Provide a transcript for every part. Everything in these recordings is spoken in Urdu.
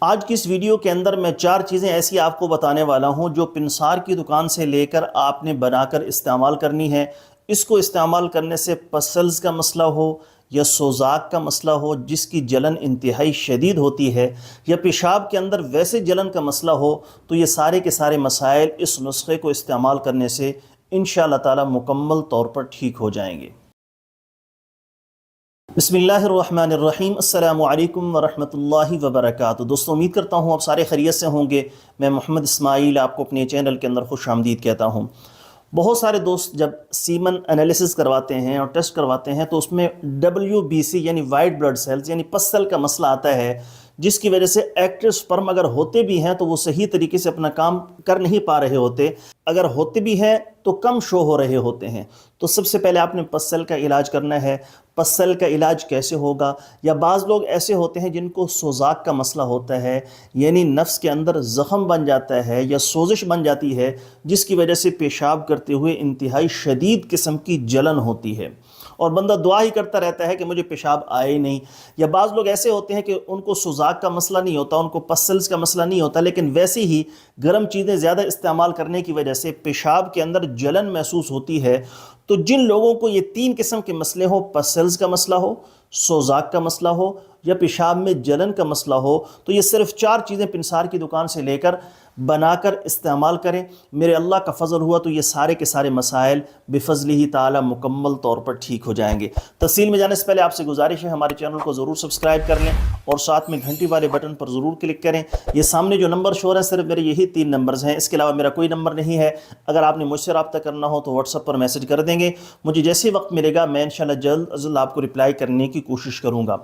آج کی اس ویڈیو کے اندر میں 4 چیزیں ایسی آپ کو بتانے والا ہوں جو پنسار کی دکان سے لے کر آپ نے بنا کر استعمال کرنی ہے۔ اس کو استعمال کرنے سے پسلز کا مسئلہ ہو یا سوزاک کا مسئلہ ہو جس کی جلن انتہائی شدید ہوتی ہے، یا پیشاب کے اندر ویسے جلن کا مسئلہ ہو، تو یہ سارے کے سارے مسائل اس نسخے کو استعمال کرنے سے انشاءاللہ تعالی مکمل طور پر ٹھیک ہو جائیں گے۔ بسم اللہ الرحمن الرحیم۔ السلام علیکم ورحمۃ اللہ وبرکاتہ۔ دوستو، امید کرتا ہوں آپ سارے خیریت سے ہوں گے۔ میں محمد اسماعیل آپ کو اپنے چینل کے اندر خوش آمدید کہتا ہوں۔ بہت سارے دوست جب سیمن انالیسس کرواتے ہیں اور ٹیسٹ کرواتے ہیں تو اس میں WBC یعنی وائٹ بلڈ سیلز یعنی پسل کا مسئلہ آتا ہے، جس کی وجہ سے ایکٹیو سپرم اگر ہوتے بھی ہیں تو وہ صحیح طریقے سے اپنا کام کر نہیں پا رہے ہوتے، اگر ہوتے بھی ہیں تو کم شو ہو رہے ہوتے ہیں۔ تو سب سے پہلے آپ نے پسل کا علاج کرنا ہے۔ پسل کا علاج کیسے ہوگا؟ یا بعض لوگ ایسے ہوتے ہیں جن کو سوزاک کا مسئلہ ہوتا ہے، یعنی نفس کے اندر زخم بن جاتا ہے یا سوزش بن جاتی ہے، جس کی وجہ سے پیشاب کرتے ہوئے انتہائی شدید قسم کی جلن ہوتی ہے، اور بندہ دعا ہی کرتا رہتا ہے کہ مجھے پیشاب آئے ہی نہیں۔ یا بعض لوگ ایسے ہوتے ہیں کہ ان کو سوزاک کا مسئلہ نہیں ہوتا، ان کو پسلز کا مسئلہ نہیں ہوتا، لیکن ویسے ہی گرم چیزیں زیادہ استعمال کرنے کی وجہ سے پیشاب کے اندر جلن محسوس ہوتی ہے۔ تو جن لوگوں کو یہ 3 قسم کے مسئلے ہو، پسلز کا مسئلہ ہو، سوزاک کا مسئلہ ہو یا پیشاب میں جلن کا مسئلہ ہو، تو یہ صرف 4 چیزیں پنسار کی دکان سے لے کر بنا کر استعمال کریں۔ میرے اللہ کا فضل ہوا تو یہ سارے کے سارے مسائل بفضلہ تعالی مکمل طور پر ٹھیک ہو جائیں گے۔ تفصیل میں جانے سے پہلے آپ سے گزارش ہے ہمارے چینل کو ضرور سبسکرائب کر لیں اور ساتھ میں گھنٹی والے بٹن پر ضرور کلک کریں۔ یہ سامنے جو نمبر شو ہیں صرف میرے یہی 3 نمبرز ہیں، اس کے علاوہ میرا کوئی نمبر نہیں ہے۔ اگر آپ نے مجھ سے رابطہ کرنا ہو تو واٹس ایپ پر میسج کر دیں گے، مجھے جیسے وقت ملے گا میں انشاءاللہ جلد از جلد آپ کو رپلائی کرنے کی کوشش کروں گا۔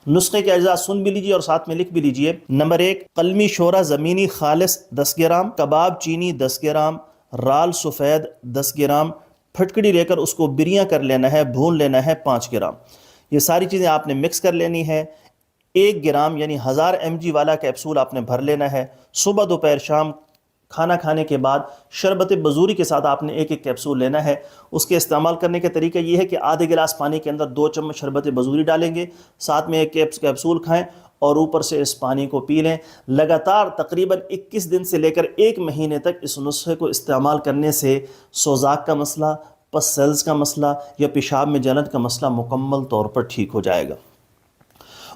نسخے کے اجزاء سن بھی لیجیے اور ساتھ میں لکھ بھی لیجیے۔ نمبر 1، قلمی شورہ زمینی خالص 10 گرام، کباب چینی 10 گرام، رال سفید 10 گرام، پھٹکڑی لے کر اس کو بریاں کر لینا ہے، بھون لینا ہے 5 گرام۔ یہ ساری چیزیں آپ نے مکس کر لینی ہے۔ 1 گرام یعنی 1000 mg والا کیپسول آپ نے بھر لینا ہے۔ صبح دوپہر شام کھانا کھانے کے بعد شربت بزوری کے ساتھ آپ نے 1 کیپسول لینا ہے۔ اس کے استعمال کرنے کا طریقہ یہ ہے کہ آدھے گلاس پانی کے اندر 2 چمچ شربت بزوری ڈالیں گے، ساتھ میں 1 کیپسول کھائیں اور اوپر سے اس پانی کو پی لیں۔ لگاتار تقریباً 21 دن سے لے کر 1 مہینے تک اس نسخے کو استعمال کرنے سے سوزاک کا مسئلہ، پسلز کا مسئلہ یا پیشاب میں جلن کا مسئلہ مکمل طور پر ٹھیک ہو جائے گا۔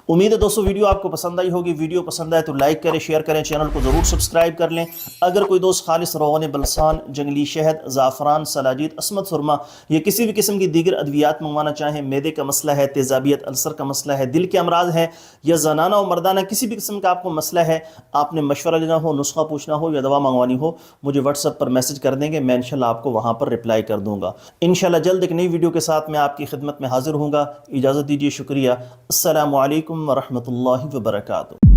امید ہے دوستو ویڈیو آپ کو پسند آئی ہوگی۔ ویڈیو پسند آئے تو لائک کریں، شیئر کریں، چینل کو ضرور سبسکرائب کر لیں۔ اگر کوئی دوست خالص روغن بلسان، جنگلی شہد، زعفران، سلاجید، عصمت سرما یا کسی بھی قسم کی دیگر ادویات منگوانا چاہیں، معدے کا مسئلہ ہے، تیزابیت، السر کا مسئلہ ہے، دل کے امراض ہیں، یا زنانہ و مردانہ کسی بھی قسم کا آپ کو مسئلہ ہے، آپ نے مشورہ لینا ہو، نسخہ پوچھنا ہو یا دوا منگوانی ہو، مجھے واٹس ایپ پر میسج کر دیں گے، میں انشاءاللہ آپ کو وہاں پر رپلائی کر دوں گا۔ انشاءاللہ جلد ایک نئی ویڈیو کے ساتھ میں آپ کی خدمت میں حاضر ہوں گا۔ اجازت دیجیے، شکریہ۔ السلام علیکم ورحمۃ اللہ وبرکاتہ۔